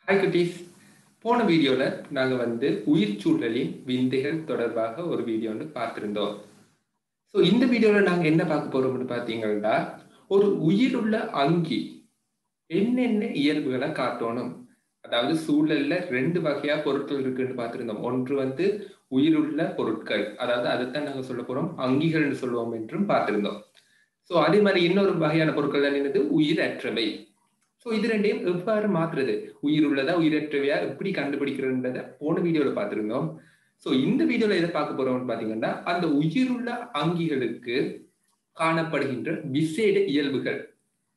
Hi குட்டீஸ். போன வீடியோவில் நாங்கள் உயிர் சூழலின் விந்தைகள் தொடர்பாக ஒரு வீடியோ பார்த்துருந்தோம். ஸோ இந்த வீடியோவில் நாங்கள் என்ன பார்க்க போறோம்னு பார்த்தீங்கன்னா, ஒரு உயிருள்ள அங்கி என்னென்ன இயல்புகளை காட்டணும். அதாவது சூழல்ல ரெண்டு வகையா பொருட்கள் இருக்குன்னு பார்த்துருந்தோம். ஒன்று உயிருள்ள பொருட்கள், அதாவது அதைத்தான் நாங்கள் சொல்ல போறோம் அங்கிகள்னு சொல்லுவோம் என்றும் பார்த்திருந்தோம். ஸோ அதே மாதிரி இன்னொரு வகையான பொருட்கள் தான் என்னது, உயிரற்றவை. ஸோ இது ரெண்டையும் எவ்வாறு மாற்றுறது, உயிர் உள்ளதா உயிரற்றவையா எப்படி கண்டுபிடிக்கிறதுன்றத போன வீடியோல பார்த்திருந்தோம். ஸோ இந்த வீடியோல எதை பார்க்க போறோம்னு பாத்தீங்கன்னா, அந்த உயிருள்ள அங்கிகளுக்கு காணப்படுகின்ற விசேட இயல்புகள்,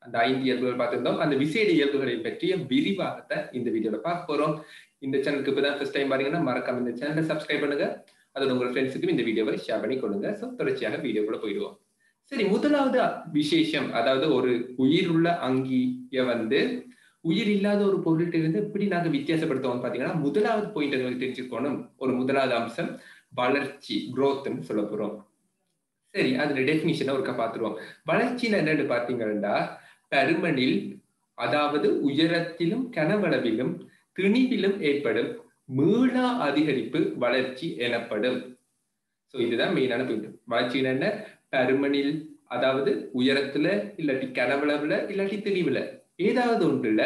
அந்த 5 இயல்புகள் பார்த்திருந்தோம். அந்த விசேட இயல்புகளை பற்றிய விரிவாகத்தை இந்த வீடியோல பார்க்க போறோம். இந்த சேனலுக்கு இப்பதான் ஃபர்ஸ்ட் டைம் பாத்தீங்கன்னா மறக்காம இந்த சேனலை சப்ஸ்கிரைப் பண்ணுங்க. அதோட உங்க ஃப்ரெண்ட்ஸுக்கும் இந்த வீடியோவை ஷேர் பண்ணி கொடுங்க. ஸோ தொடர்ச்சியாக வீடியோக்குள்ள போயிடுவோம். சரி, முதலாவது விசேஷம், அதாவது ஒரு உயிர் உள்ள அங்கிய உயிர் இல்லாத ஒரு பொருள்கிட்ட இருந்து எப்படி நாங்க வித்தியாசப்படுத்துவோம் பாத்தீங்கன்னா, முதலாவது பாயிண்ட் தெரிஞ்சுக்கணும். ஒரு முதலாவது அம்சம் வளர்ச்சி, growthன்னு சொல்ல போறோம். சரி, அதுல டெபினிஷனை ஒருக்கா பார்த்துருவோம். வளர்ச்சின்னு என்னன்னு பாத்தீங்கன்னா, பருமனில், அதாவது உயரத்திலும் கனவளவிலும் திணிவிலும் ஏற்படும் மீளா அதிகரிப்பு வளர்ச்சி எனப்படும். சோ இதுதான் மெயினான பாயிண்ட். வளர்ச்சின்னு என்ன, பருமனில், அதாவது உயரத்துல இல்லாட்டி கனவளவுல இல்லாட்டி திணிவுல ஏதாவது ஒன்றுல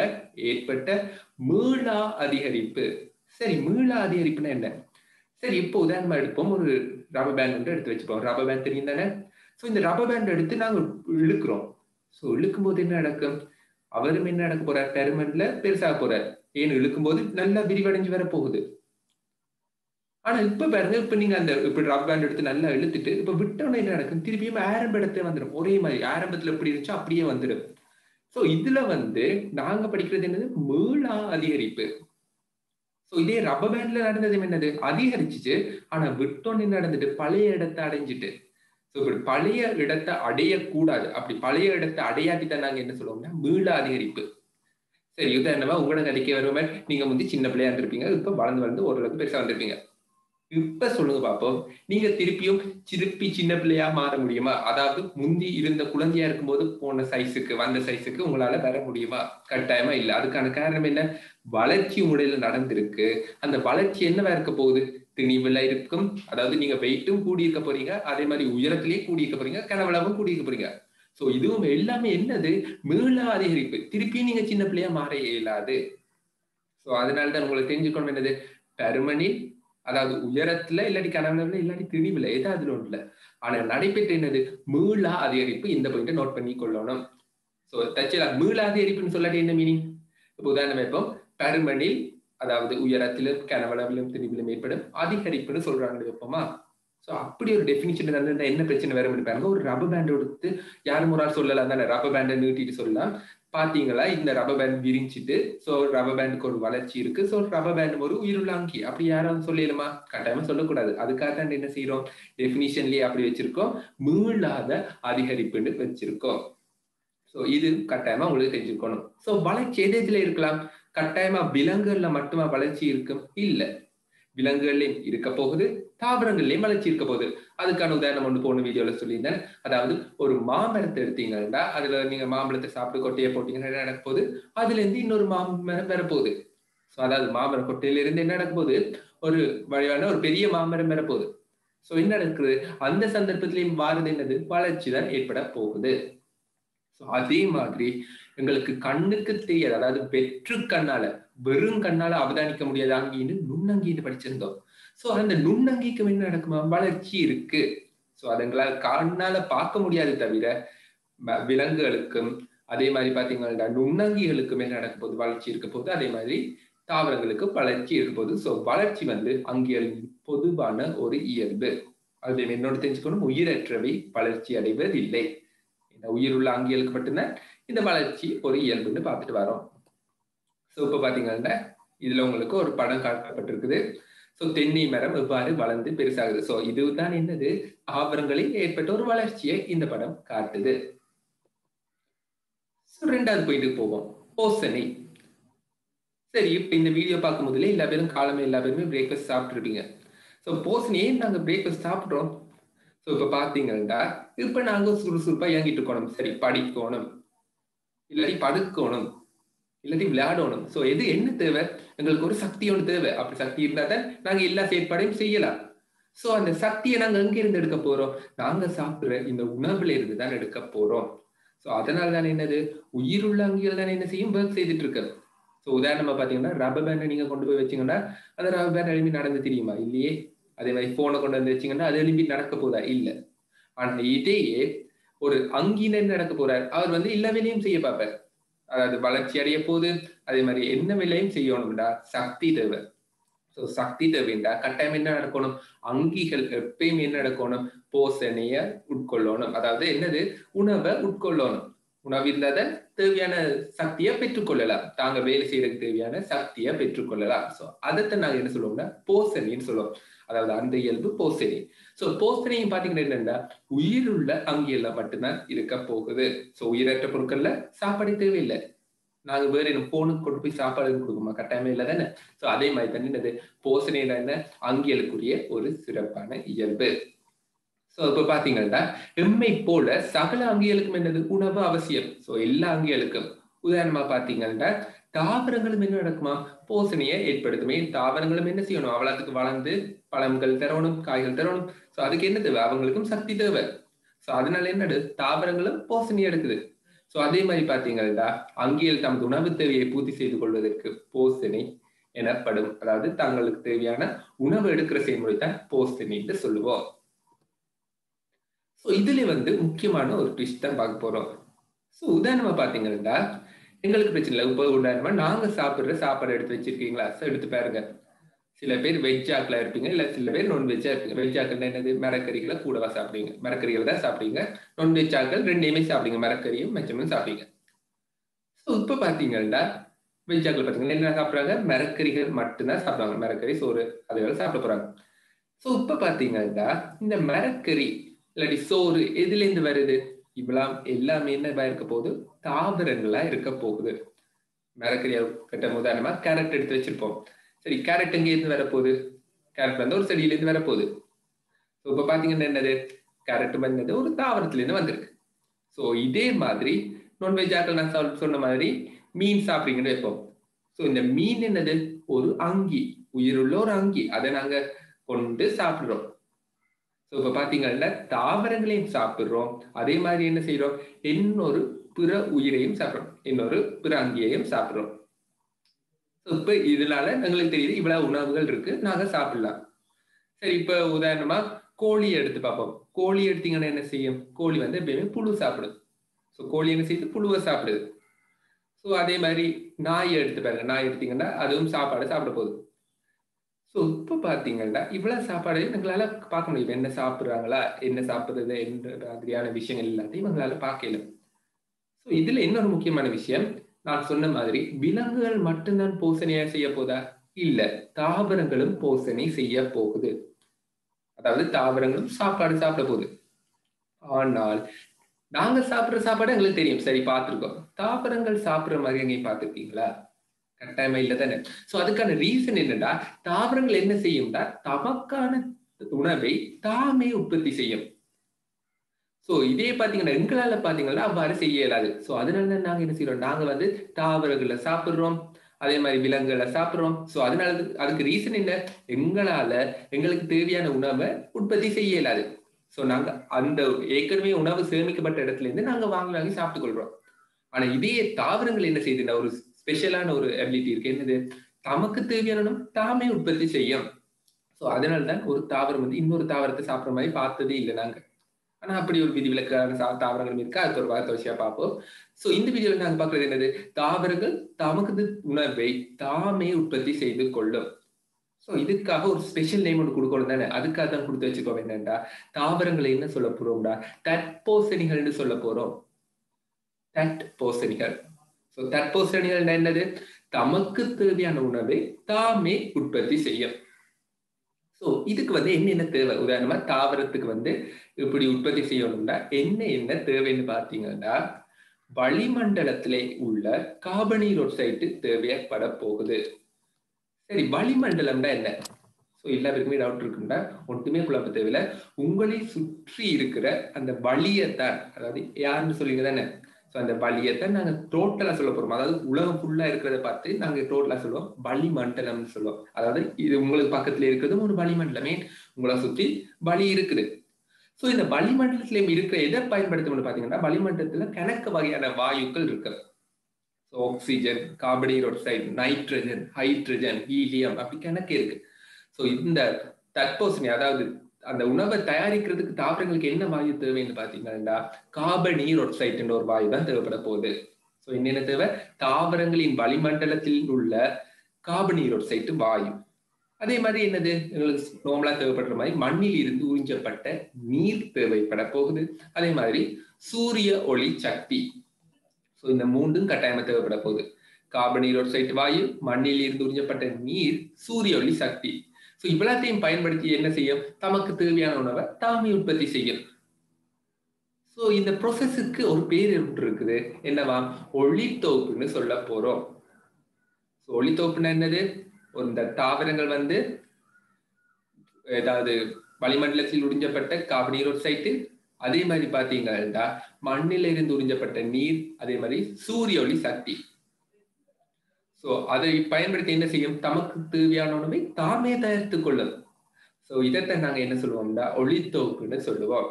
ஏற்பட்ட மீளா அதிகரிப்பு. சரி, மீளா அதிகரிப்புனா என்ன? சரி, இப்போ உதாரணமா எடுப்போம். ஒரு ரப்பர் பேண்ட் ஒன்று எடுத்து வச்சுப்போம். ரப்பர் பேண்ட் தெரியும் தானே? ஸோ இந்த ரப்பர் பேண்ட் எடுத்து நாங்க இழுக்கிறோம். ஸோ இழுக்கும் போது என்ன நடக்கும்? அவரும் என்ன நடக்க போறார், பருமன்ல பெருசாக போறார். ஏன்னு இழுக்கும் போது நல்லா விரிவடைஞ்சு வர போகுது. ஆனா இப்ப பாருங்க, இப்ப நீங்க அந்த இப்படி ரப்பர் பேண்ட் எடுத்து நல்லா இழுத்துட்டு இப்ப விட்டோன்னு என்ன நடக்கும், திருப்பியும் ஆரம்ப இடத்துல வந்துடும். ஒரே மாதிரி ஆரம்பத்துல எப்படி இருந்துச்சோ அப்படியே வந்துடும். சோ இதுல நாங்க படிக்கிறது என்னது, மீளா அதிகரிப்பு. சோ இதே ரப்பர் பேண்ட்ல நடந்தது என்னது, அதிகரிச்சுச்சு. ஆனா விட்டோன்னு என்ன நடந்துட்டு, பழைய இடத்தை அடைஞ்சிட்டு. சோ இப்படி பழைய இடத்தை அடையக்கூடாது. அப்படி பழைய இடத்தை அடையாட்டிதான் நாங்க என்ன சொல்லுவோம்னா மீளா அதிகரிப்பு. சரி, உதாரணமா உங்களோட கதைக்கு வருவ, நீங்க சின்ன பிள்ளையா இருந்திருப்பீங்க, இப்ப வளர்ந்து ஓரளவுக்கு பெருசா வந்திருப்பீங்க. இப்ப சொல்லுங்க பாப்போம், நீங்க திருப்பி சின்ன பிள்ளையா மாற முடியுமா? அதாவது முந்தி இருந்த குழந்தையா இருக்கும்போது போன சைஸுக்கு, வந்த சைஸுக்கு உங்களால வர முடியுமா? கட்டாயமா இல்ல. அதுக்கான காரணம் என்ன? வளர்ச்சி உங்களுடைய நடந்திருக்கு. அந்த வளர்ச்சி என்னவா இருக்க போகுது, திணிவுல இருக்கும். அதாவது நீங்க வெயிட்டும் கூடியிருக்க போறீங்க, அதே மாதிரி உயரத்திலேயே கூடியிருக்க போறீங்க, கனவளவும் கூடியிருக்க போறீங்க. சோ இதுவும் எல்லாமே என்னது, மீளா அதிகரிப்பு. திருப்பி நீங்க சின்ன பிள்ளையா மாற இயலாது. சோ அதனாலதான் உங்களுக்கு தெரிஞ்சுக்கணும் என்னது, பருமனில், அதாவது உயரத்துல இல்லாட்டி கனவுல இல்லாட்டி திணிவுல ஏதாவது ஒன்றுல ஆனா நடைபெற்ற என்னது, மீளா அதிகரிப்பு. இந்த பாயிண்ட நோட் பண்ணி கொள்ளணும். சோ தச்சலா மீளா அதிகரிப்புன்னு சொல்லாட்டி என்ன மீனிங்? இப்ப உதாரணம் வைப்போம். பருமனில், அதாவது உயரத்திலும் கனவளவிலும் திணிவிலும் ஏற்படும் அதிகரிப்புன்னு சொல்றாங்க வைப்போமா? சோ அப்படி ஒரு டெபினிஷன் என்ன பிரச்சனை வேற பாருங்க. ஒரு ரப்பர் பேண்ட் எடுத்து யாரும் ஒரு ஆள் சொல்லலாம் தானே, ரப்பர் பேண்டை நீட்டிட்டு சொல்லலாம். பாத்தீங்களா, இந்த ரப்பர் பேண்ட் விரிஞ்சிட்டு, சோ ரப்பர் பேண்டுக்கு ஒரு வளர்ச்சி இருக்கு. சோ ரப்பர் பேண்ட் ஒரு உயிருள்ள அங்கி. அப்படி யாராவது சொல்லிடுமா? கட்டாயமா சொல்லக்கூடாது. அதுக்காக என்ன செய்யறோம், டெபினிஷன்லயே அப்படி வச்சிருக்கோம், மீளாத அதிகரிப்புன்னு வச்சிருக்கோம். சோ இது கட்டாயமா உங்களுக்கு தெரிஞ்சுக்கணும். சோ வளர்ச்சி எதுல இருக்கலாம்? கட்டாயமா விலங்குகள்ல மட்டுமா வளர்ச்சி இருக்கும்? இல்ல, விலங்குகள்லயும் இருக்க போகுது, தாவரங்கள்லயும் வளர்ச்சி இருக்க போகுது. அதுக்கான உதாரணம் ஒன்று போன வீடியோல சொல்லியிருந்தேன். அதாவது ஒரு மாமரத்தை எடுத்தீங்கன்னா, அதுல நீங்க மாம்பழத்தை சாப்பிட்டு கொட்டையை போட்டீங்கன்னா என்ன நடக்க போகுது, அதுல இருந்து இன்னொரு மாமரம் வரப்போகுது. சோ அதாவது மாமர கொட்டையில இருந்து என்ன நடக்க போகுது, ஒரு வழியான ஒரு பெரிய மாமரம் வரப்போகுது. சோ என்ன நடக்குது, அந்த சந்தர்ப்பத்திலையும் மாறுது என்னது, வளர்ச்சி தான் ஏற்பட போகுது. அதே மாதிரி எங்களுக்கு கண்ணுக்கு தெரியாது, அதாவது வெற்று கண்ணால, வெறும் கண்ணால அவதானிக்க முடியாத அங்கின்னு நுண்ணங்கின்னு படிச்சிருந்தோம். சோ அந்த நுண்ணங்கிக்கு என்ன நடக்குமா, வளர்ச்சி இருக்கு. சோ அதுங்களால கண்ணால பார்க்க முடியாது தவிர விலங்குகளுக்கும் அதே மாதிரி பாத்தீங்கன்னா நுண்ணங்கிகளுக்கும் என்ன நடக்க போகுது, வளர்ச்சி இருக்க போகுது. அதே மாதிரி தாவரங்களுக்கு வளர்ச்சி இருக்க போகுது. சோ வளர்ச்சி அங்கியலின் பொதுவான ஒரு இயல்பு. அது என்னோட தெரிஞ்சுக்கணும், உயிரற்றவை வளர்ச்சி அடைவதில்லை. இந்த உயிருள்ள அங்கியலுக்கு மட்டும்தான் இந்த வளர்ச்சி ஒரு இயல்புன்னு பார்த்துட்டு வரோம். சோ இப்ப பாத்தீங்கன்னா இதுல உங்களுக்கு ஒரு படம் காட்டப்பட்டிருக்குது. சோ தென்னை மரம் எவ்வாறு வளர்ந்து பெருசாகுது. சோ இதுதான் என்னது, தாவரங்களில் ஏற்பட்ட ஒரு வளர்ச்சியை இந்த படம் காட்டுது. ரெண்டாவது பாயிண்ட்டுக்கு போவோம், போசனை. சரி, இப்ப இந்த வீடியோ பார்க்கும் போதுல எல்லா பேருமே பிரேக்ஃபாஸ்ட் சாப்பிட்டு இருப்பீங்க. சோ போசனையே நாங்க பிரேக்ஃபாஸ்ட் சாப்பிடுறோம். சோ இப்ப பாத்தீங்கன்னா இப்ப நாங்க சுறுசுறுப்பா இயங்கிட்டு இருக்கணும். சரி, படிக்கணும் இல்லாட்டி படுக்கணும் இல்லாட்டி விளையாடணும். சோ எது என்ன தேவை, எங்களுக்கு ஒரு சக்தி ஒன்று தேவை. அப்படி சக்தி இருந்தா தான் நாங்க எல்லா செயற்பாடையும் செய்யலாம். சோ அந்த சக்தியை நாங்க எங்க இருந்து எடுக்க போறோம், நாங்க சாப்பிடுற இந்த உணவுல இருந்து தான் எடுக்க போறோம். சோ அதனால தான் என்னது, உயிருள்ள அங்கிகள் தானே என்ன செய்யும், ஒர்க் செய்துட்டு இருக்கு. சோ உதாரணமா பாத்தீங்கன்னா ரப்பர் பேண்டை நீங்க கொண்டு போய் வச்சீங்கன்னா அந்த ரப்பர் பேண்ட் எழுப்பி நடந்து தெரியுமா, இல்லையே. அதே மாதிரி போனை கொண்டு வந்து வச்சீங்கன்னா அது எழுப்பி நடக்க போதா, இல்ல. ஆனா இதையே ஒரு அங்கினர் நடக்க போறார், அவர் வந்து எல்லா வேலையும் செய்ய பார்ப்பார். அதாவது வளர்ச்சி அடைய போது அதே மாதிரி என்ன வேலையும் செய்யணும்டா சக்தி தேவை. சோ சக்தி தேவைண்டா கட்டாயம் என்ன நடக்கணும், அங்கிகள் எப்பயும் என்ன நடக்கணும், போசனைய உட்கொள்ளணும். அதாவது என்னது, உணவை உட்கொள்ளணும். உணவு இருந்தாத தேவையான சக்தியை பெற்றுக்கொள்ளலாம், தாங்க வேலை செய்யறதுக்கு தேவையான சக்தியை பெற்றுக்கொள்ளலாம். சோ அதைத்தான் நாங்க என்ன சொல்லுவோம்னா போசனைன்னு சொல்லுவோம். அதாவது அந்த இயல்பு போசனை. சோ போசனையும் பாத்தீங்கன்னா என்னன்னா உயிருள்ள அங்கியெல்லாம் மட்டும்தான் இருக்க போகுது. சோ உயிரற்ற பொருட்கள்ல சாப்பாடு தேவையில்லை. நாங்க வேற என்ன போனுக்கு கொண்டு போய் சாப்பாடு கொடுக்குமா, கட்டாயமே இல்லை தானே. சோ அதே மாதிரி தானே என்னது போசனையில என்ன அங்கியலுக்குரிய ஒரு சிறப்பான இயல்பு. சோ இப்ப பாத்தீங்கன்னா எம்மை போல சகல அங்கியலுக்கும் என்னது உணவு அவசியம். சோ எல்லா அங்கியலுக்கும் உதாரணமா பாத்தீங்கன்னா தாவரங்களும் என்ன நடக்குமா, போசனையை ஏற்படுத்துமே. தாவரங்களும் என்ன செய்யணும், அவ்வளவுக்கு வளர்ந்து பழங்கள் தரணும், காய்கள் தரணும். சோ அதுக்கு என்ன தேவை, அவங்களுக்கும் சக்தி தேவை. சோ அதனால என்னது தாவரங்களும் போசனை எடுக்குது. சோ அதே மாதிரி பாத்தீங்கன்னா அங்கியல் தமது உணவு தேவையை பூர்த்தி செய்து கொள்வதற்கு போசனை எனப்படும். அதாவது தங்களுக்கு தேவையான உணவு எடுக்கிற செயல்முறை தான் போசனை என்று சொல்லுவோம். சோ இதுல வந்து முக்கியமான ஒரு ட்விஸ்ட் தான் பார்க்க போறோம். சோ உதாரணமா பாத்தீங்கன்னா எங்களுக்கு பிரச்சனை இல்லை. இப்போ உதாரணமா நாங்க சாப்பிடுற சாப்பாடு எடுத்து வச்சிருக்கீங்களா, எடுத்து பாருங்க. சில பேர் வெஜ் ஆக்களா இருப்பீங்க, இல்ல சில பேர் நான் வெஜ்ஜா இருப்பீங்க. வெஜ் ஆக்கள் என்னது, மரக்கறிகளை கூடவா சாப்பிடுவீங்க, மரக்கறிகளை தான் சாப்பிடுவீங்க. நான் வெஜ் ஆக்கள் ரெண்டையுமே சாப்பிடுங்க, மரக்கறியும் மெச்சமும் சாப்பிடுங்க. ஸோ இப்ப பாத்தீங்கன்னா வெஜ் ஆக்கள் பாத்தீங்கன்னா என்ன சாப்பிடுறாங்க, மரக்கறிகள் மட்டும்தான் சாப்பிடுவாங்க. மரக்கறி சோறு அதுகள் சாப்பிட போறாங்க. சோ இப்ப பாத்தீங்கன்னா இந்த மரக்கறி இல்லாட்டி சோறு எதுல இருந்து வருது, இவ்வளவு எல்லாமே என்ன இருக்க போகுது, தாவரங்களா இருக்க போகுது. மரக்கறியா கட்ட உதாரணமா கேரட் எடுத்து வச்சிருப்போம். சரி, கேரட் எங்க இருந்து வரப்போகுது, கேரட் வந்து ஒரு செடியில இருந்து வரப்போகுது. ஸோ இப்ப பாத்தீங்கன்னா என்னது, கேரட் வந்து ஒரு தாவரத்துல இருந்து வந்திருக்கு. ஸோ இதே மாதிரி நான்வெஜ் ஆக்கள் நான் சொன்ன மாதிரி மீன் சாப்பிடுறீங்கன்னு வைப்போம். ஸோ இந்த மீன் என்னது, ஒரு அங்கி, உயிருள்ள ஒரு அங்கி, அதை நாங்க கொண்டு சாப்பிடுறோம். ஸோ இப்ப பாத்தீங்கன்னா தாவரங்களையும் சாப்பிடுறோம், அதே மாதிரி என்ன செய்யறோம், இன்னொரு பிற உயிரையும் சாப்பிடுறோம், இன்னொரு பிற அங்கியையும் சாப்பிடுறோம். இப்ப இதனால எங்களுக்கு தெரியுது இவ்வளவு உணவுகள் இருக்கு, நாங்க சாப்பிடலாம். சரி, இப்ப உதாரணமா கோழி எடுத்து பார்ப்போம். கோழி எடுத்தீங்கன்னா என்ன செய்யும், கோழி வந்து எப்பயுமே புழு சாப்பிடும். ஸோ கோழி என்ன செய்யுது, புழுவை சாப்பிடுது. ஸோ அதே மாதிரி நாய் எடுத்து பாருங்க, நாய் எடுத்தீங்கன்னா அதுவும் சாப்பாடு சாப்பிட போகுது. ஸோ இப்ப பாத்தீங்கன்னா இவ்வளவு சாப்பாடு எங்களால பார்க்க முடியும், என்ன சாப்பிடுறாங்களா, என்ன சாப்பிடுறது என்ற மாதிரியான விஷயங்கள் எல்லாத்தையும் எங்களால பார்க்கல. ஸோ இதுல இன்னொரு முக்கியமான விஷயம், நான் சொன்ன மாதிரி விலங்குகள் மட்டும்தான் போசனையா செய்ய போதா, இல்ல, தாவரங்களும் போசனை செய்ய போகுது. அதாவது தாவரங்களும் சாப்பாடு சாப்பிட போகுது. ஆனால் நாங்க சாப்பிடுற சாப்பாடு எங்களுக்கு தெரியும், சரி பார்த்திருக்கோம். தாவரங்கள் சாப்பிடுற மாதிரி எங்கேயும் பார்த்திருக்கீங்களா, கட்டாயமா இல்ல தானே. சோ அதுக்கான ரீசன் என்னன்னா, தாவரங்கள் என்ன செய்யும்னா தமக்கான உணவை தாமே உற்பத்தி செய்யும். சோ இதே பாத்தீங்கன்னா எங்களால பாத்தீங்கன்னா அவ்வாறு செய்ய இயலாது. சோ அதனால நாங்க என்ன செய்யறோம், நாங்க வந்து தாவரங்களை சாப்பிடுறோம், அதே மாதிரி விலங்குகளை சாப்பிடுறோம். சோ அதனால அதுக்கு ரீசன் என்ன, எங்களால எங்களுக்கு தேவையான உணவை உற்பத்தி செய்ய இயலாது. சோ நாங்க அந்த ஏற்கனவே உணவு சேமிக்கப்பட்ட இடத்துல இருந்து நாங்க வாங்கி சாப்பிட்டு கொள்றோம். ஆனா இதே தாவரங்கள் என்ன செய்யுதுன்னா ஒரு ஸ்பெஷலான ஒரு அபிலிட்டி இருக்கு, என்னது, தமக்கு தேவையான உணவு தாமே உற்பத்தி செய்யும். சோ அதனாலதான் ஒரு தாவரம் வந்து இன்னொரு தாவரத்தை சாப்பிடுற மாதிரி பார்த்ததே இல்லை நாங்க. ஆனா அப்படி ஒரு விதிவிலக்கான தாவரங்களும் இருக்கு, அது ஒரு வார்த்தை விஷயம் பார்ப்போம். சோ இந்த வீடியோல நாங்க பாக்குறது என்னது, தாவரங்கள் தமக்கு உணவை தாமே உற்பத்தி செய்து கொள்ளும். சோ இதுக்காக ஒரு ஸ்பெஷல் நேம் ஒன்று கொடுக்கணும் தானே, அதுக்காக தான் கொடுத்து வச்சுக்கோ. என்னண்டா தாவரங்களை என்ன சொல்ல போறோம்டா, தட்போசனிகள்னு சொல்ல போறோம். தட்போசனிகள். சோ தட்போசனிகள் என்னது, தமக்கு தேவையான உணவை தாமே உற்பத்தி செய்யும். சோ இதுக்கு வந்து என்னென்ன தேவை, உதாரணமா தாவரத்துக்கு வந்து இப்படி உற்பத்தி செய்யணும்னா என்ன தேவைன்னு பார்த்தீங்கன்னா, வளிமண்டலத்திலே உள்ள கார்பனீர் ஆக்சைடு தேவைப்பட போகுது. சரி, வளிமண்டலம்னா என்ன? சோ எல்லாருக்குமே டவுட் இருக்குன்னா ஒன்றுமே குழப்ப தேவையில்லை. உங்களை சுற்றி இருக்கிற அந்த வளியத்தான், அதாவது யாருன்னு சொல்லுங்க தானே. சோ அந்த வளியத்தை நாங்க டோட்டலா சொல்ல போறோம். அதாவது உலகம் ஃபுல்லா இருக்கிறத பார்த்து நாங்க டோட்டலா சொல்லுவோம் வளிமண்டலம்னு சொல்லுவோம். அதாவது இது உங்களுக்கு பக்கத்துல இருக்கிறதும் ஒரு வளிமண்டலமே, உங்களை சுத்தி வளி இருக்குது. சோ இந்த வளிமண்டலத்துல இருக்கிற எதை பயன்படுத்தணும்னு பாத்தீங்கன்னா, வளிமண்டலத்துல கணக்கு வகையான வாயுக்கள் இருக்கு. Oxygen, carbon di oxide, nitrogen, hydrogen, helium அப்படி கணக்கு இருக்கு. சோ இந்த தட்போசனி, அதாவது அந்த உணவை தயாரிக்கிறதுக்கு தாவரங்களுக்கு என்ன வாயு தேவைன்னு பாத்தீங்கன்னா, கார்பன் டை ஆக்சைடு ஒரு வாயு தான் தேவைப்பட போகுது. சோ என்னென்ன தேவை? தாவரங்களின் வளிமண்டலத்தில் உள்ள கார்பன் டை ஆக்சைடு வாயு. அதே மாதிரி என்னது, எங்களுக்கு நார்மலா தேவைப்படுற மாதிரி மண்ணில் இருந்து உறிஞ்சப்பட்ட நீர் தேவைப்பட போகுது. அதே மாதிரி சூரிய ஒளி சக்தி. சோ இந்த மூன்றும் கட்டாயமா தேவைப்பட போகுது. கார்பன் டை ஆக்சைடு வாயு, மண்ணில் இருந்து உறிஞ்சப்பட்ட நீர், சூரிய ஒளி சக்தி. சோ இவ்வளத்தையும் பயன்படுத்தி என்ன செய்யும்? தமக்கு தேவையான உணவை தாமே உற்பத்தி செய்யும். சோ இந்த ப்ரோசஸுக்கு ஒரு பேர் இருக்குது. என்னவா? ஒளித்தோப்புன்னு சொல்ல போறோம். ஒளித்தோப்புன்னா என்னது? இந்த தாவரங்கள் வந்து ஏதாவது வளிமண்டலத்தில் உறிஞ்சப்பட்ட கார்பன் டை ஆக்சைடு, அதே மாதிரி பாத்தீங்கன்னா மண்ணில இருந்து உறிஞ்சப்பட்ட நீர், அதே மாதிரி சூரிய ஒளி சக்தி. சோ அதை பயன்படுத்தி என்ன செய்யும்? தமக்கு தேவையான உணவை தாமே தயாரித்துக் கொள்ளும். சோ இதைத்தான் நாங்க என்ன சொல்லுவோம்னா ஒளித்தோப்புன்னு சொல்லுவோம்.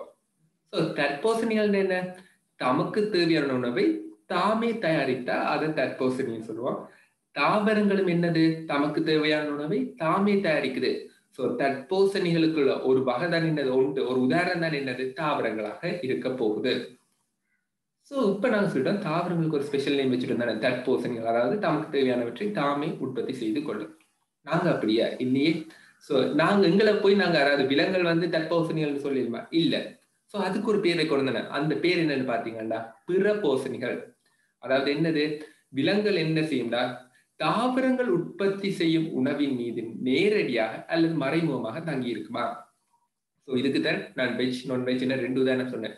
சோ தட்போசனிகள் என்ன? தமக்கு தேவையான உணவை தாமே தயாரித்தா அதை தட்போசனின்னு சொல்லுவோம். தாவரங்களும் என்னது? தமக்கு தேவையான உணவை தாமே தயாரிக்குது. சோ தட்போசனிகளுக்குள்ள ஒரு வகை தான் என்னது, ஒரு உதாரணம் தான் என்னது, தாவரங்களாக இருக்க போகுது. சோ இப்ப நாங்க சொல்றோம் தாவரங்களுக்கு ஒரு ஸ்பெஷல் நேம் வச்சுட்டு இருந்தாங்க, தட்போசனிகள். அதாவது தமக்கு தேவையானவற்றை தாமே உற்பத்தி செய்து கொள்ளும். நாங்க அப்படியா இல்லையே. சோ நாங்க எங்களை போய் நாங்க அதாவது விலங்குகள் வந்து தட்போசனிகள் சொல்லிடுமா? இல்ல. சோ அதுக்கு ஒரு பேரை கொண்டு, அந்த பேர் என்னன்னு பாத்தீங்கன்னா பிறபோசனிகள். அதாவது என்னது, விலங்குகள் என்ன செய்யும்டா, தாவரங்கள் உற்பத்தி செய்யும் உணவின் மீது நேரடியாக அல்லது மறைமுகமாக தங்கி இருக்குமா. சோ இதுக்குதான் நான் வெஜ் நான்வெஜ் ரெண்டு உதாரணம் சொன்னேன்.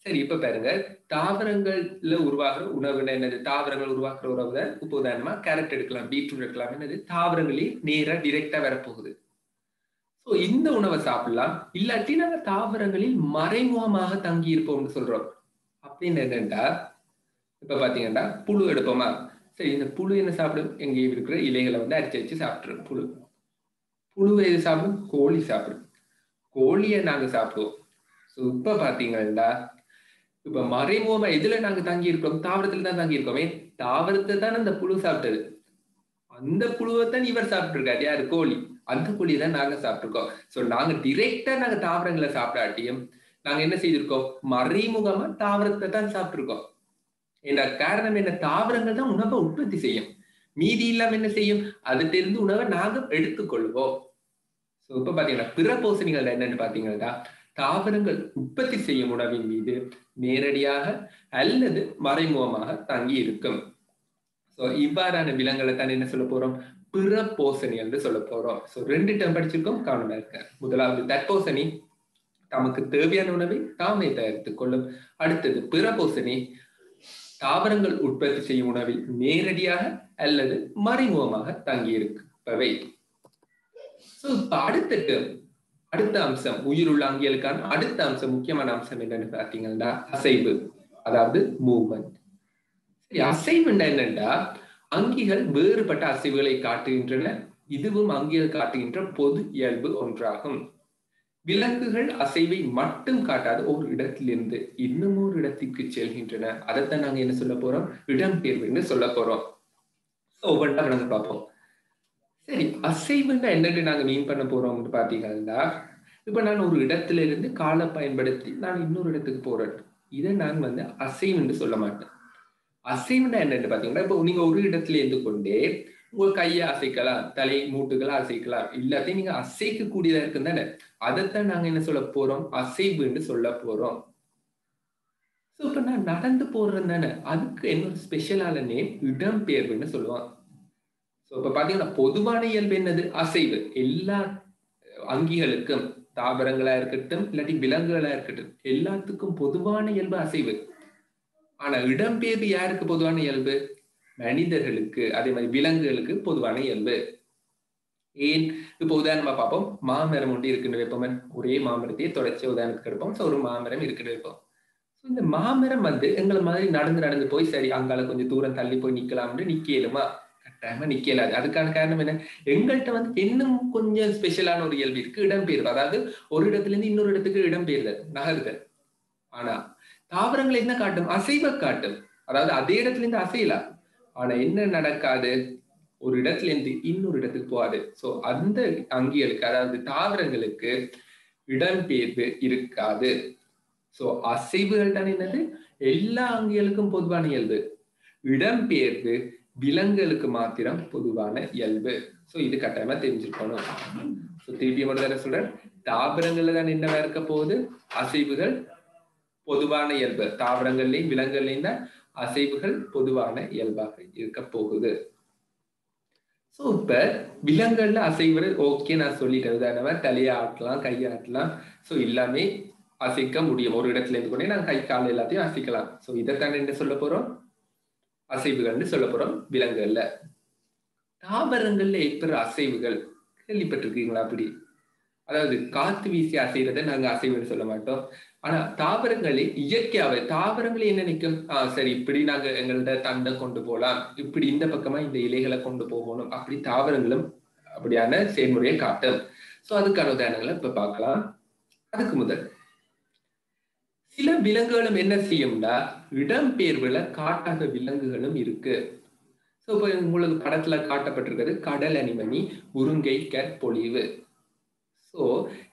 சரி, இப்ப பாருங்க, தாவரங்கள்ல உருவாகிற உணவுன்னு என்னது? தாவரங்கள் உருவாக்குற உணவு தான். இப்ப உதாரணமா கேரட் எடுக்கலாம், பீட்ரூட் எடுக்கலாம். என்னது? தாவரங்களே நேரா டிரெக்டா வரப்போகுது. சோ இந்த உணவை சாப்பிடலாம், இல்லாட்டி நாங்க தாவரங்களில் மறைமுகமாக தங்கி இருப்போம்னு சொல்றோம். அப்படின்னு என்னன்னா, இப்ப பாத்தீங்கன்னா புழு எடுப்போமா. சரி, இந்த புழு என்ன சாப்பிடும்? எங்கேயும் இருக்கிற இலைகளை வந்து அரிச்சு வச்சு சாப்பிட்டுரும். புழுவை எது சாப்பிடும்? கோழி சாப்பிடும். கோழியை நாங்க சாப்பிடுவோம். சோ இப்ப பாத்தீங்கன்னா, இப்ப மறைமுகமா எதுல நாங்க தங்கி இருக்கோம்? தாவரத்துல தான் தங்கி இருக்கோமே. தாவரத்தை தான் அந்த புழு சாப்பிட்டது. அந்த புழுவைத்தான் இவர் சாப்பிட்டு இருக்காரு. யாரு? கோழி. அந்த கோழியை தான் நாங்க சாப்பிட்டுருக்கோம். சோ நாங்க டிரெக்டா நாங்க தாவரங்களை சாப்பிடாட்டியும் நாங்க என்ன செய்திருக்கோம்? மறைமுகமா தாவரத்தை தான் சாப்பிட்டுருக்கோம். என்ற காரணம் என்ன? தாவரங்கள் தான் உணவை உற்பத்தி செய்யும். மீதி இல்லாம என்ன செய்யும்? அதுல இருந்து உணவை நாங்க எடுத்துக்கொள்வோம். இப்ப பாத்தீங்கன்னா பிறபோசனிகள் என்னன்னு பாத்தீங்கன்னா, தாவரங்கள் உற்பத்தி செய்யும் உணவின் மீது நேரடியாக அல்லது மறைமுகமாக தங்கி இருக்கும். சோ இவ்வாறான விலங்குகளை தான் என்ன சொல்ல போறோம்? பிறபோசனி என்று சொல்ல போறோம். சோ ரெண்டு டேர்ம் படிச்சிருக்கோம், கவனமா இருக்க. முதலாவது தட்போசனி, தமக்கு தேவையான உணவை தாமே தயாரித்துக் கொள்ளும். அடுத்தது பிறபோசனி, தாவரங்கள் உற்பத்தி செய்யும் உணவில் நேரடியாக அல்லது மறைமுகமாக தங்கி இருப்பவை. அடுத்த அம்சம், உயிருள்ள அங்கியலுக்கான அடுத்த அம்சம், முக்கியமான அம்சம் என்னன்னு பாத்தீங்கன்னா அசைவு, அதாவது மூவ்மெண்ட். சரி, அசைவு என்னன்னா அங்கிகள் வேறுபட்ட அசைவுகளை காட்டுகின்றன. இதுவும் அங்கிகள் காட்டுகின்ற பொது இயல்பு ஒன்றாகும். விலங்குகள் அசைவை மட்டும் காட்டாத ஒரு இடத்திலிருந்து இன்னும் ஒரு இடத்திற்கு செல்கின்றன. அதைத்தான் நாங்க என்ன சொல்ல போறோம்? இடம்பெயர்வுன்னு சொல்ல போறோம். ஒவ்வொன்றா நாங்க பார்ப்போம். சரி, அசைவுன்னா என்னன்னு நாங்க மீன் பண்ண போறோம்னு பாத்தீங்கன்னா, இப்ப நான் ஒரு இடத்துல இருந்து காலை பயன்படுத்தி நான் இன்னொரு இடத்துக்கு போறேன். இதை நான் வந்து அசைவுன்னு சொல்ல மாட்டேன். அசைவுன்னா என்னன்னு பாத்தீங்கன்னா, இப்போ நீங்க ஒரு இடத்துல இருந்து கொண்டே உங்க கையை அசைக்கலாம், தலை மூட்டுகளை அசைக்கலாம், எல்லாத்தையும் நீங்க அசைக்க கூடியதா இருக்கு தானே. அதைத்தான் நாங்க என்ன சொல்ல போறோம்? அசைவுன்னு சொல்ல போறோம். சோ இப்ப நான் நடந்து போடுறேன் தானே, அதுக்கு என்ன ஸ்பெஷலான நேம்? இடம்பெயர்வுன்னு சொல்லுவான். சோ இப்ப பாத்தீங்கன்னா பொதுவான இயல்பு என்னது? அசைவு. எல்லா அங்கிகளுக்கும், தாவரங்களா இருக்கட்டும் இல்லாட்டி விலங்குகளா இருக்கட்டும், எல்லாத்துக்கும் பொதுவான இயல்பு அசைவு. ஆனா இடம்பெயர்வு யாருக்கு பொதுவான இயல்பு? மனிதர்களுக்கு, அதே மாதிரி விலங்குகளுக்கு பொதுவான இயல்பு. ஏன்? இப்ப உதாரணமா பார்ப்போம். மாமரம் ஒன்று இருக்குன்னு வைப்போம். ஒரே மாமரத்தையே தொடர்ச்சி உதாரணத்துக்கு எடுப்போம். ஒரு மாமரம் இருக்குன்னு வைப்போம். இந்த மாமரம் வந்து எங்களை மாதிரி நடந்து நடந்து போய் சரி அங்கால கொஞ்சம் தூரம் தள்ளி போய் நிக்கலாம்னு நிக்கலுமா? கட்டாயமா நிக்கலாது. அதுக்கான காரணம் என்ன? எங்கள்கிட்ட வந்து இன்னும் கொஞ்சம் ஸ்பெஷலான ஒரு இயல்பு இருக்கு, இடம்பெயர்வு. அதாவது ஒரு இடத்துல இருந்து இன்னொரு இடத்துக்கு இடம்பெயர்தல், நகர்தல். ஆனா தாவரங்கள் என்ன காட்டும்? அசைவை காட்டும். அதாவது அதே இடத்துல இருந்து அசையலாம். ஆனா என்ன நடக்காது? ஒரு இடத்துல இருந்து இன்னொரு இடத்துக்கு போகாது. சோ அந்த அங்கிகளுக்கு, அதாவது தாவரங்களுக்கு இடம்பெயர்வு இருக்காது. சோ அசைவுகள் தான் என்னது? எல்லா அங்கிகளுக்கும் பொதுவான இயல்பு. இடம்பெயர்வு விலங்குகளுக்கு மாத்திரம் பொதுவான இயல்பு. சோ இது கட்டாயமா தெரிஞ்சுக்கணும். திருப்பி மட்டும் சொல்றேன், தாவரங்கள்ல தான் என்னவா இருக்க போகுது? அசைவுகள் பொதுவான இயல்பு. தாவரங்கள்லயும் விலங்குகள்லயும் தான் அசைவுகள் பொதுவான இயல்பாக இருக்க போகுது. சோ இப்ப விலங்குகள்ல அசைவுகள் ஓகே, நான் சொல்லிட்டேன். உதாரணமா தலையை ஆட்டலாம், கையை ஆட்டலாம். சோ எல்லாமே அசைக்க முடியும். ஒரு இடத்துல இருந்து கூட நான் கை கால் எல்லாத்தையும் அசைக்கலாம். சோ இதைத்தான் என்ன சொல்ல போறோம்? அசைவுகள்னு சொல்ல போறோம் விலங்குகள்ல. தாவரங்கள்ல ஏற்படுற அசைவுகள் கேள்விப்பட்டிருக்கீங்களா? அப்படி அதாவது காத்து வீசி அசைறதை நாங்க அசைவுன்னு சொல்ல மாட்டோம். ஆனா தாவரங்களே இயற்கையாவே தாவரங்களே என்ன நினைக்கும்? சரி, இப்படி நாங்க எங்களோட தண்டை கொண்டு போகலாம், இப்படி இந்த பக்கமா இந்த இலைகளை கொண்டு போகணும், அப்படி தாவரங்களும் அப்படியான செயல்முறையை காட்டும். சோ அதுக்கான உதாரணங்களை இப்ப பார்க்கலாம். அதுக்கு முதல் சில விலங்குகளும் என்ன செய்யும்னா இடம்பெயர்வுல காட்டாத விலங்குகளும் இருக்கு. சோ இப்ப உங்களுக்கு படத்துல காட்டப்பட்டிருக்கிறது கடல் அனிமணி, முருங்கை கற்பொழிவு. ஸோ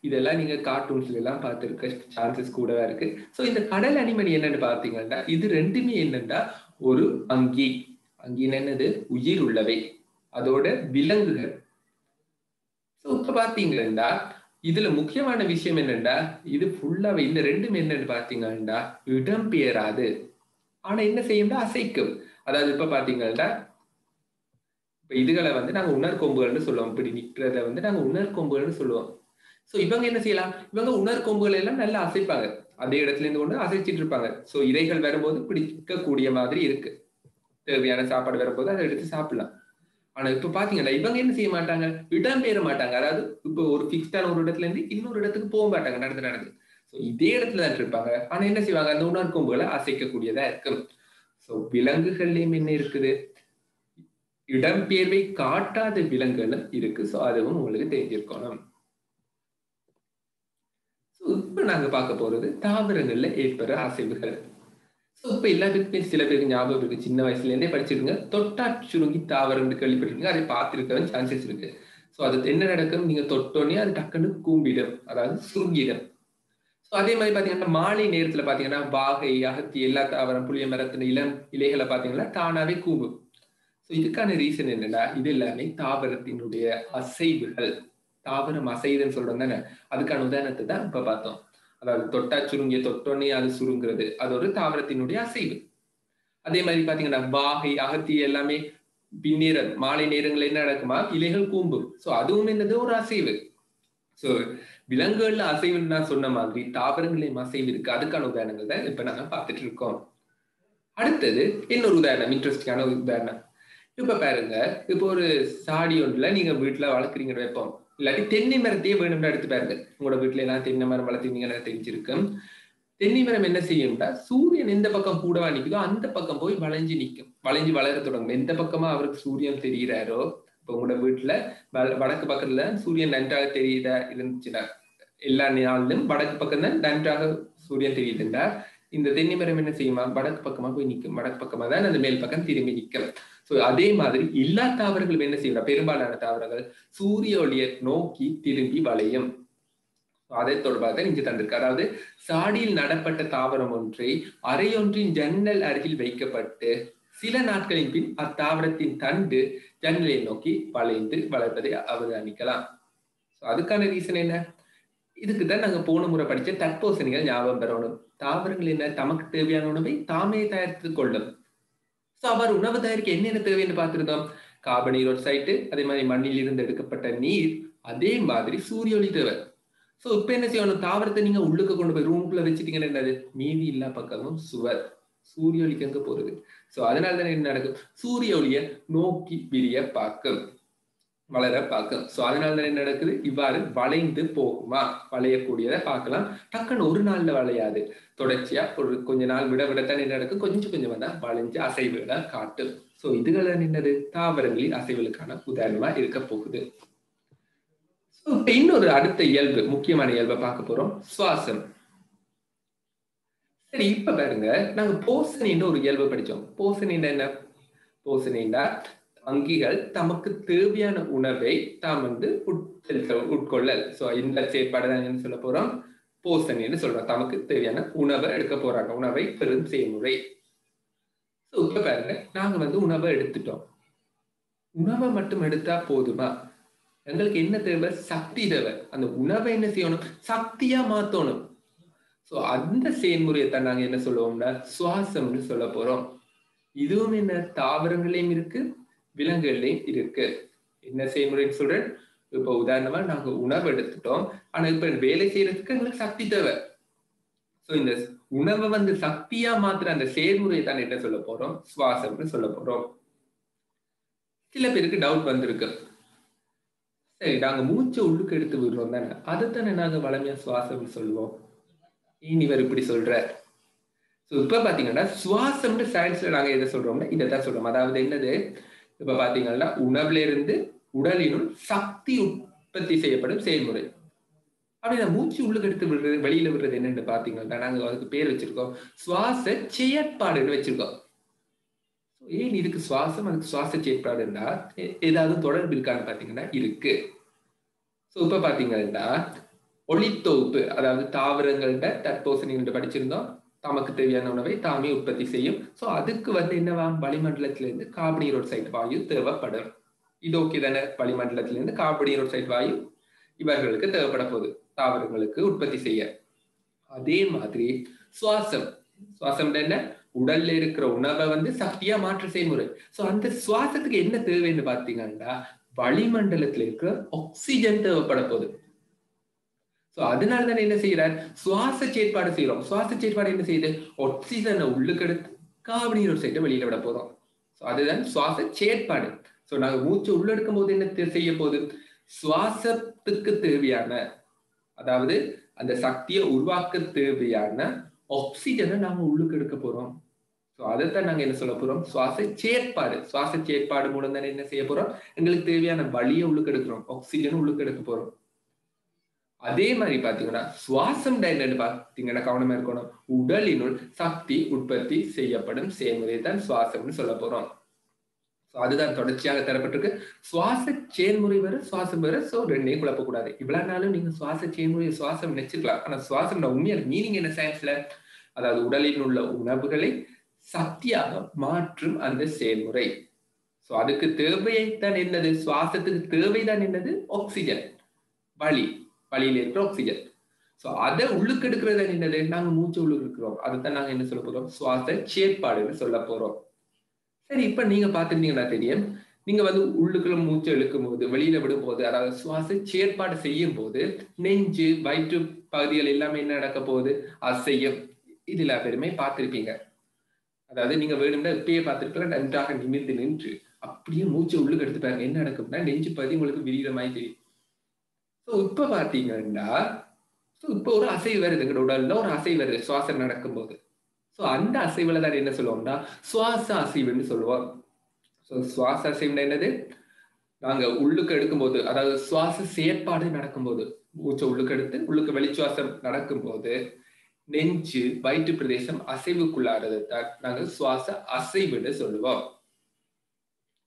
இதெல்லாம் நீங்க கார்ட்டூன்ஸ்ல எல்லாம் பார்த்துருக்க சான்சஸ் கூடவா இருக்கு. ஸோ இந்த கடல் அனிமணி என்னன்னு பார்த்தீங்கன்னா, இது ரெண்டுமே என்னன்னா ஒரு அங்கி. அங்கின்னு என்னது? உயிர் உள்ளவை, அதோட விலங்குகள். ஸோ இப்ப பாத்தீங்கன்னா இதுல முக்கியமான விஷயம் என்னன்னா, இது ஃபுல்லாவே இந்த ரெண்டும் என்னன்னு பாத்தீங்கன்னா இடம்பெயராது. ஆனா என்ன செய்யும்னா அசைக்கும். அதாவது இப்ப பாத்தீங்கன்னா இப்ப இதுகளை வந்து நாங்க உணர்கொம்புகள்னு சொல்லுவோம். இப்படி நிக்கிறத வந்து நாங்க உணர்கொம்புகள்னு சொல்லுவோம். சோ இவங்க என்ன செய்யலாம்? இவங்க உணர்கொம்புகளை எல்லாம் நல்லா அசைப்பாங்க. அதே இடத்துல இருந்து கொண்டு அசைச்சிட்டு இருப்பாங்க. சோ இரைகள் வரும்போது பிடிக்கக்கூடிய மாதிரி இருக்கு. தேவையான சாப்பாடு வரும்போது அதை எடுத்து சாப்பிடலாம். ஆனா இப்ப பாத்தீங்கன்னா இவங்க என்ன செய்ய மாட்டாங்க? இடம்பெயர மாட்டாங்க. அதாவது இப்ப ஒரு பிக்ஸ்டான ஒரு இடத்துல இருந்து இன்னொரு இடத்துக்கு போக மாட்டாங்க நடந்து நடந்து. சோ இதே இடத்துல தான் இருப்பாங்க. ஆனா என்ன செய்வாங்க? அந்த உணர்கொம்புகளை அசைக்கக்கூடியதா இருக்கும். சோ விலங்குகள்லயும் என்ன இருக்குது? இடம்பெயர்வை காட்டாத விலங்குகளும் இருக்கு. சோ அதுவும் உங்களுக்கு தெரிஞ்சிருக்கணும். இப்ப நாங்க பார்க்க போறது தாவரங்கள்ல ஏற்படுற அசைவுகள். இப்ப எல்லாத்துக்குமே சில பேருக்கு ஞாபகம் இருக்கு, சின்ன வயசுல இருந்தே படிச்சிருங்க, தொட்டா சுருங்கி தாவரம் கேள்விப்பட்டிருக்கீங்க. அதை பார்த்திருக்க சான்சஸ் இருக்கு. சோ அது என்ன நடக்கும்? நீங்க தொட்டோன்னே அது டக்குன்னு கூம்பிடும், அதாவது சுருங்கிடும். சோ அதே மாதிரி பாத்தீங்கன்னா மாலை நேரத்துல பாத்தீங்கன்னா வாகை, அகத்தி, எல்லா தாவரம், புளிய மரத்தின் இளம் இலைகளை பாத்தீங்கன்னா தானாவே கூம்பும். சோ இதுக்கான ரீசன் என்னன்னா, இது எல்லாமே தாவரத்தினுடைய அசைவுகள். தாவரம் அசைதுன்னு சொல்றோம் தானே, அதுக்கான உதாரணத்தை தான் இப்ப பார்த்தோம். அதாவது தொட்டா சுருங்கிய தொட்டோன்னே அது சுருங்குறது, அது ஒரு தாவரத்தினுடைய அசைவு. அதே மாதிரி பாத்தீங்கன்னா வாகை, அகத்தி எல்லாமே பின்னேற மாலை நேரங்கள் என்ன நடக்குமா? இலைகள் கூம்பும். சோ அதுவும் என்னது? ஒரு அசைவு. சோ விலங்குகள்ல அசைவுன்னு நான் சொன்ன மாதிரி தாவரங்களையும் அசைவு இருக்கு. அதுக்கான உதாரணங்கள் தான் இப்ப நாங்க பார்த்துட்டு இருக்கோம். அடுத்தது இன்னொரு உதாரணம், இன்ட்ரெஸ்டிங்கான ஒரு உதாரணம். இப்ப பாருங்க, இப்போ ஒரு சாடி ஒன்றுல நீங்க வீட்டுல வளர்க்குறீங்க வைப்போம், இல்லாட்டி தென்னை மரத்தையே வேணும்னு எடுத்து பாருங்க. உங்களோட வீட்டுல எல்லாம் தென்னை மரம் வளர்த்தீங்கன்னா தெரிஞ்சிருக்கும். தென்னை மரம் என்ன செய்யும்னா சூரியன் எந்த பக்கம் கூடவா நிக்குதோ அந்த பக்கம் போய் வளைஞ்சு நிற்கும், வளைஞ்சு வளர தொடங்கும். எந்த பக்கமா அவருக்கு சூரியன் தெரிகிறாரோ, இப்போ உங்களோட வீட்டுல வடக்கு பக்கத்துல சூரியன் நன்றாக தெரியுதா இருந்துச்சுன்னா, எல்லா நாளிலும் வடக்கு பக்கம் தான் நன்றாக சூரியன் தெரியுதுண்டா, இந்த தென்னை மரம் என்ன செய்யுமா? வடக்கு பக்கமா போய் நிற்கும். வடக்கு பக்கமா தான் அந்த மேல் பக்கம் திரும்பி நிற்கும். சோ அதே மாதிரி எல்லா தாவரங்களும் என்ன செய்யணும்? பெரும்பாலான தாவரங்கள் சூரிய ஒளியை நோக்கி திரும்பி வளையும். அதை தொடர்பாக இங்கு தந்திருக்கு. அதாவது சாடியில் நடப்பட்ட தாவரம் ஒன்றை அறையொன்றின் ஜன்னல் அருகில் வைக்கப்பட்டு சில நாட்களின் பின் அத்தாவரத்தின் தண்டு ஜன்னலை நோக்கி வளைந்து வளர்வதை அவதானிக்கலாம். அதுக்கான ரீசன் என்ன? இதுக்குதான் நாங்க போன முறை படிச்ச தட்போசனைகள் ஞாபகம் பெறணும். தாவரங்கள் என்ன? தமக்கு தேவையான உணவை தாமே தயாரித்துக் கொள்ளும். சோ அவர் உணவு தயாரிக்க என்னென்ன தேவைன்னு பார்த்திருந்தோம். கார்பன் டை ஆக்சைடு, அதே மாதிரி மண்ணில் இருந்து எடுக்கப்பட்ட நீர், அதே மாதிரி சூரிய ஒளி தேவை. சோ இப்ப என்ன செய்யணும்? தாவரத்தை நீங்க உள்ளுக்கு கொண்டு போய் ரூம்குள்ள வச்சுட்டீங்கன்னா என்னது? மீதி எல்லா பக்கமும் சுவர், சூரிய ஒளிக்கு எங்க போறது? சோ அதனாலதான் என்ன நடக்கும்? சூரிய ஒளியை நோக்கி விரிய பார்க்கும். வளர பார்க்கும். ஸோ அதனால என்ன நடக்குது, இவ்வாறு வளைந்து போகுமா, வளையக்கூடியதை பார்க்கலாம். டக்குன்னு ஒரு நாள்ல வளையாது, தொடர்ச்சியா ஒரு கொஞ்ச நாள் விட விடத்தான் என்ன நடக்கும், கொஞ்சம் கொஞ்சம் தான் வளைஞ்சு அசைவுகளை காட்டும். ஸோ இதுகளை என்னது, தாவரங்களின் அசைவுகளுக்கான உதாரணமா இருக்க போகுது. இப்ப இன்னொரு அடுத்த இயல்பு, முக்கியமான இயல்பை பார்க்க போறோம், சுவாசம். சரி, இப்ப பாருங்க, நாங்க போசனின்னு ஒரு இயல்பு படிச்சோம். போசனின்னா என்ன? போசனின்னா அங்கிகள் தமக்கு தேவையான உணவை தாம் உட்கொள்ளல். சோ இந்த செயற்பாடு தான் என்ன சொல்ல போறோம், போசனின்னு சொல்றோம். தமக்கு தேவையான உணவை எடுக்க போறாங்க, உணவை பெரும் செய்முறை. இப்ப பாருங்க, நாங்க உணவை எடுத்துட்டோம். உணவை மட்டும் எடுத்தா போதுமா? எங்களுக்கு என்ன தேவை, சக்தி தேவை. அந்த உணவை என்ன செய்யணும், சக்தியா மாத்தணும். சோ அந்த செயல்முறையை தான் நாங்க என்ன சொல்லுவோம்னா சுவாசம்னு சொல்ல போறோம். இதுவும் என்ன, தாவரங்களையும் இருக்கு, விலங்குகள்லையும் இருக்கு. என்ன செய்முறைன்னு சொல்றேன். இப்ப உதாரணமா நாங்க உணவு எடுத்துட்டோம், ஆனா இப்ப வேலை செய்யறதுக்கு எங்களுக்கு சக்தி தேவை. சோ இந்த உணவை சக்தியா மாத்திர அந்த செயல்முறையை தான் என்ன சொல்ல போறோம், சுவாசம்னு சொல்ல போறோம். சில பேருக்கு டவுட் வந்திருக்கு, சரி நாங்க மூச்சை உள்ளுக்கு எடுத்து விடுறோம் தானே, அதைத்தானே நாங்க வளமையா சுவாசம்னு சொல்லுவோம், ஏன் இவர் இப்படி சொல்ற? இப்ப பாத்தீங்கன்னா சுவாசம்னு சயின்ஸ்ல நாங்க எதை சொல்றோம்னா இதைத்தான் சொல்றோம். அதாவது என்னது, இப்ப பாத்தீங்கன்னா உணவுல இருந்து உடலினுள் சக்தி உற்பத்தி செய்யப்படும் செயல்முறை. அப்படின்னா மூச்சு உள்ளுக்கு எடுத்து விடுறது, வெளியில விடுறது என்னன்னு பாத்தீங்கன்னா நாங்க அதுக்கு பேர் வச்சிருக்கோம் சுவாச செயற்பாடுன்னு வச்சிருக்கோம். ஏன் இதுக்கு சுவாசம், அதுக்கு சுவாச செயற்பாடுன்னா ஏதாவது தொடர்பு இருக்கான்னு பாத்தீங்கன்னா இருக்கு. இப்ப பாத்தீங்கன்னா ஒளித்தொகுப்பு, அதாவது தாவரங்கள்ட தட்போசனிகள்ட்ட படிச்சிருந்தோம், தமக்கு தேவையான உணவை தாமே உற்பத்தி செய்யும். சோ அதுக்கு என்னவா, வளிமண்டலத்திலிருந்து கார்பன் டை ஆக்சைடு வாயு தேவைப்படும். இது ஓகே தானே, வளிமண்டலத்திலிருந்து கார்பன் டை ஆக்சைடு வாயு இவர்களுக்கு தேவைப்பட போகுது, தாவரங்களுக்கு உற்பத்தி செய்ய. அதே மாதிரி சுவாசம், சுவாசம் என்ன, உடல்ல இருக்கிற உணவை சக்தியா மாற்ற செய்முறை. சோ அந்த சுவாசத்துக்கு என்ன தேவைன்னு பாத்தீங்கன்னா வளிமண்டலத்தில் இருக்கிற ஆக்சிஜன் தேவைப்பட போகுது. அதனாலதான் என்ன செய்யறார், சுவாச செயற்பாடு செய்யறோம். சுவாச செயற்பாடு என்ன செய்யுது, ஆக்சிஜனை உள்ளுக்கு எடுத்து கார்பன் டை ஆக்சைடை வெளியில விட போறோம். அதுதான் சுவாச செயற்பாடு. நாங்க மூச்சு உள்ளெடுக்கும் போது என்ன செய்ய போகுது, சுவாசத்துக்கு தேவையான, அதாவது அந்த சக்தியை உருவாக்க தேவையான ஆக்சிஜனை நாங்க உள்ளுக்கு எடுக்க போறோம். அதைத்தான் நாங்க என்ன சொல்ல போறோம், சுவாச செயற்பாடு. சுவாச செயற்பாடு மூலம் தானே என்ன செய்ய போறோம், எங்களுக்கு தேவையான வழியை உள்ளுக்கு எடுக்கிறோம், ஆக்சிஜன் உள்ளுக்கு எடுக்க போறோம். அதே மாதிரி பாத்தீங்கன்னா சுவாசம் என்னன்னு பாத்தீங்கன்னா கவனமா இருக்கணும், உடலினுள் சக்தி உற்பத்தி செய்யப்படும் செயல்முறை தான் சுவாசம்னு சொல்ல போறோம். அதுதான் தொடர்ச்சியாக தரப்பட்டிருக்கு. சுவாச செயல்முறை வேற, சுவாசம் வேற. சோ ரெண்டையும் குழப்பக்கூடாது. இவ்வளவு நாளும் நீங்க சுவாச செயல்முறை சுவாசம் நினைச்சிருக்கலாம், ஆனா சுவாசம் உண்மையான மீனிங் என்ன சயின்ஸ்ல, அதாவது உடலில் உள்ள உணவுகளை சக்தியாக மாற்றும் அந்த செயல்முறை. சோ அதுக்கு தேவைதான் என்னது, சுவாசத்துக்கு தேவைதான் என்னது, ஆக்சிஜன், வழியில இருக்கிற ஆக்சிஜன். சோ அதை உள்ளுக்கு எடுக்கிறது என்னது, நாங்க மூச்சு உள்ளுக்கு இருக்கிறோம், அதுதான் நாங்க என்ன சொல்ல போறோம், சுவாச செயற்பாடுன்னு சொல்ல போறோம். சரி, இப்ப நீங்க பாத்துட்டீங்கன்னா தெரியும், நீங்க உள்ளுக்குள்ள மூச்சு இழுக்கும் போது, வெளியில விடும் போது, அதாவது சுவாச செயற்பாடு செய்யும் போது நெஞ்சு வயிற்று பகுதிகள் எல்லாமே என்ன நடக்க போகுது, அசையும். இதுல பெருமை பார்த்திருப்பீங்க. அதாவது நீங்க வேணும்னா இப்பயே பார்த்திருப்பீங்க, நன்றாக நிமிர்ந்து நின்று அப்படியே மூச்சை உள்ளுக்கு எடுத்து பாருங்க, என்ன நடக்கும்னா நெஞ்சு பகுதி உங்களுக்கு விரிகிற மாதிரி தெரியும். இப்ப பாத்தீங்கன்னா இப்ப ஒரு அசைவு வருது, எங்க உடல்ல ஒரு அசைவு வருது சுவாசம் நடக்கும் போது. அந்த அசைவுல தான் என்ன சொல்லுவோம்னா சுவாச அசைவுன்னு சொல்லுவோம். சுவாச அசைவுன்னா என்னது, நாங்க உள்ளுக்கு எடுக்கும் போது, அதாவது சுவாச செயற்பாடு நடக்கும்போது, மூச்சை உள்ளுக்கு எடுத்து உள்ளுக்கு வெளிச்சுவாசம் நடக்கும்போது நெஞ்சு வயிற்று பிரதேசம் அசைவுக்குள்ளாறது தான் நாங்க சுவாச அசைவுன்னு சொல்லுவோம்.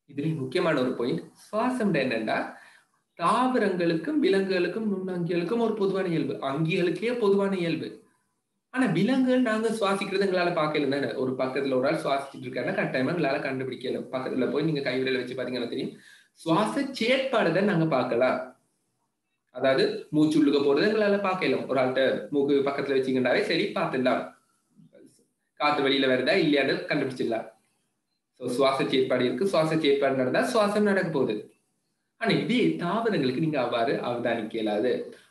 இதுல முக்கியமான ஒரு பாயிண்ட், சுவாசம் என்னன்னா தாவரங்களுக்கும் விலங்குகளுக்கும் நுண்ணங்கிகளுக்கும் ஒரு பொதுவான இயல்பு, அங்கிகளுக்கே பொதுவான இயல்பு. ஆனா விலங்குகள் நாங்க சுவாசிக்கிறது எங்களால பார்க்கல தானே. ஒரு பக்கத்துல ஒரு ஆள் சுவாசிச்சுட்டு இருக்காருன்னா கட்டாயமா எங்களால கண்டுபிடிக்கல. பக்கத்துல போய் நீங்க கைவிரல வச்சு பாத்தீங்கன்னா தெரியும், சுவாச செயற்பாடுதான் நாங்க பார்க்கலாம். அதாவது மூச்சு உள்ளுக்க போறது எங்களால பார்க்கலாம், ஒரு ஆள்கிட்ட மூக்கு பக்கத்துல வச்சுக்கிட்டாவே சரி பார்த்துடலாம், காத்து வெளியில வருதா இல்லையான்னு கண்டுபிடிச்சிடலாம். சுவாச செயற்பாடு இருக்கு, சுவாச செயற்பாடு நடந்தா சுவாசம் நடக்க போகுது. ஆனா இதே தாவரங்களுக்கு நீங்க அவ்வாறு அவதானிக்க இயலாது.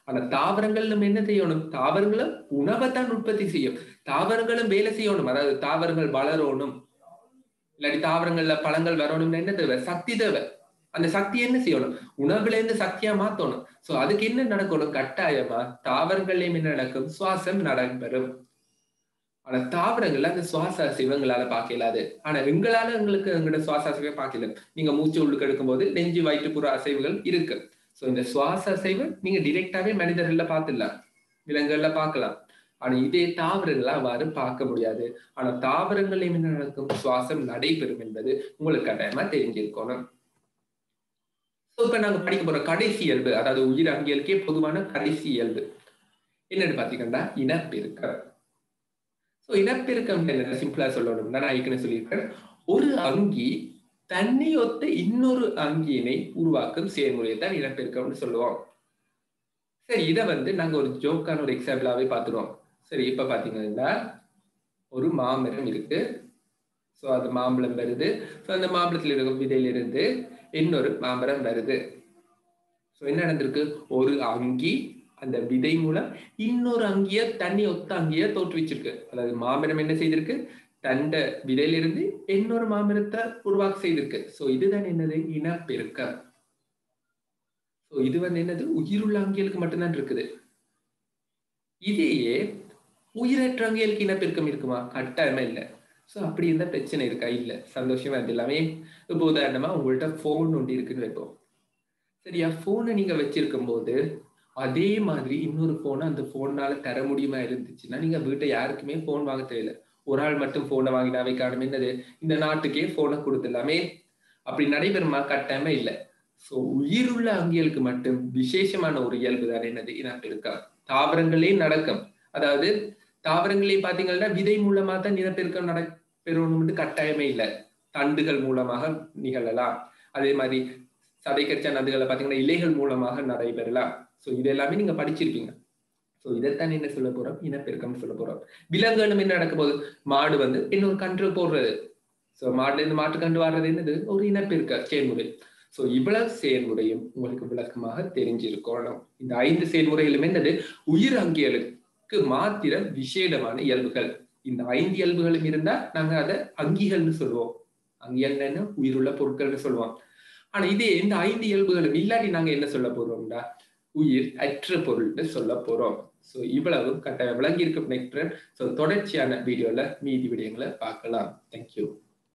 ஆனா தாவரங்கள் நம்ம என்ன செய்யணும், தாவரங்களும் உணவைத்தான் உற்பத்தி செய்யும், தாவரங்களும் வேலை செய்யணும். அதாவது தாவரங்கள் வளரணும், இல்லாட்டி தாவரங்கள்ல பழங்கள் வரணும்னு என்ன தேவை, சக்தி தேவை. அந்த சக்தி என்ன செய்யணும்? உணவுல இருந்து சக்தியா மாத்தணும். சோ அதுக்கு என்ன நடக்கணும்? கட்டாயமா தாவரங்கள்லயும் என்ன நடக்கும்? சுவாசம் நடைபெறும். ஆனா தாவரங்கள்ல அந்த சுவாச அசைவங்களால பார்க்க இயலாது. ஆனா எங்களுக்கு எங்களோட சுவாச அசைவை பார்க்கல. நீங்க மூச்சு உள்ளுக்கு எடுக்கும்போது நெஞ்சு வயிற்றுப்புற அசைவுகள் இருக்கு. சோ இந்த சுவாச அசைவு நீங்க டிரெக்டாவே மனிதர்கள்ல பார்த்துடலாம், விலங்குகள்ல பார்க்கலாம். ஆனா இதே தாவரங்களை அவ்வாறு பார்க்க முடியாது. ஆனா தாவரங்களையும் என்ன நடக்கும்? சுவாசம் நடைபெறும் என்பது உங்களுக்கு கட்டாயமா தெரிஞ்சிருக்கணும். இப்ப நாங்க படிக்க போற கடைசி இயல்பு, அதாவது உயிர் அங்கியலுக்கே பொதுவான கடைசி இயல்பு என்னன்னு பாத்தீங்கன்னா இனப்பெருக்கம். இனப்பெருக்கம் என்ன சிம்பிளா சொல்லணும்னா, நான் ஏற்கனவே சொல்லியிருக்கேன், ஒரு அங்கி தன்னை ஒத்த இன்னொரு அங்கியினை உருவாக்கும் செயல்முறையை தான் இனப்பெருக்கம்னு சொல்லுவோம். சரி, இதை நாங்க ஒரு ஜோக்கான ஒரு எக்ஸாம்பிளாவே பார்த்துருவோம். சரி, இப்ப பாத்தீங்கன்னா ஒரு மாமரம் இருக்கு. சோ அது மாம்பழம் வருது. சோ அந்த மாம்பழத்தில் இருக்கும் விதையிலிருந்து இன்னொரு மாமரம் வருது. சோ என்ன நடந்திருக்கு? ஒரு அங்கி அந்த விதை மூலம் இன்னொரு அங்கிய தண்ணி ஒத்த அங்கிய தோற்றுவிச்சிருக்கு. அதாவது மாமரம் என்ன செய்திருக்கு? தண்ட விதையிலிருந்து இன்னொரு மாமரத்தை உருவாக்க செய்திருக்கு. சோ இதுதான் என்னது? இனப்பெருக்கம். சோ இது என்னது? உயிருள்ள அங்கியலுக்கு மட்டும்தான் இருக்குது. இதையே உயிரற்ற அங்கியலுக்கு இனப்பெருக்கம் இருக்குமா? கட்டாயமா இல்லை. சோ அப்படி இருந்தா பிரச்சனை இருக்கா? இல்ல. சந்தோஷமா இது எல்லாமே. இப்போ உதாரணமா உங்கள்கிட்ட போன் ஒன்று இருக்குன்னு வைப்போம். சரியா? போனை நீங்க வச்சிருக்கும் போது அதே மாதிரி இன்னொரு போனை அந்த போனால தர முடியுமா இருந்துச்சுன்னா, நீங்க வீட்டை யாருக்குமே போன் வாங்க தேவையில்லை. ஒரு ஆள் மட்டும் போனை வாங்கினாவே காரணம் என்னது? இந்த நாட்டுக்கே போனை கொடுத்துடலாமே. அப்படி நடைபெறுமா? கட்டாயமா இல்லை. சோ உயிருள்ள அங்கியலுக்கு மட்டும் விசேஷமான ஒரு இயல்பு தான் என்னது? இனப்பெருக்கம். தாவரங்களே நடக்கும். அதாவது தாவரங்களே பாத்தீங்கன்னா விதை மூலமா தான் இனப்பெருக்கம் நடைபெறணும்னு கட்டாயமே இல்லை. தண்டுகள் மூலமாக நிகழலாம். அதே மாதிரி சதைக்கச்சா நந்துகளை பாத்தீங்கன்னா இலைகள் மூலமாக நடைபெறலாம். சோ இது எல்லாமே நீங்க படிச்சிருப்பீங்க. சோ இதைத்தான் என்ன சொல்ல போறோம்? இனப்பெருக்கம் சொல்ல போறோம். விலங்குகளும் என்ன நடக்க போகுது? மாடு இன்னொரு கன்று போடுறது. சோ மாடுல இருந்து மாட்டு கன்று வர்றது என்னது? ஒரு இனப்பெருக்க செயல்முறை. சோ இவ்வளவு செயல்முறையும் உங்களுக்கு விளக்கமாக தெரிஞ்சிருக்கணும். இந்த 5 செயல்முறைகளும் என்னது? உயிர் அங்கியலுக்கு மாத்திர விசேடமான இயல்புகள். இந்த 5 இயல்புகளும் இருந்தா நாங்க அதை அங்கிகள்னு சொல்லுவோம். அங்கியல் என்ன? உயிருள்ள பொருட்கள்னு சொல்லுவோம். ஆனா இதே இந்த 5 இயல்புகளும் இல்லாட்டி நாங்க என்ன சொல்ல போறோம்டா? உயிர் அற்ற பொருள்னு சொல்ல போறோம். சோ இவ்வளவு கட்டாயம் விளங்கி இருக்கு நினைக்கிறேன். சோ தொடர்ச்சியான வீடியோல மீதி விடயங்களை பார்க்கலாம். தேங்க்யூ.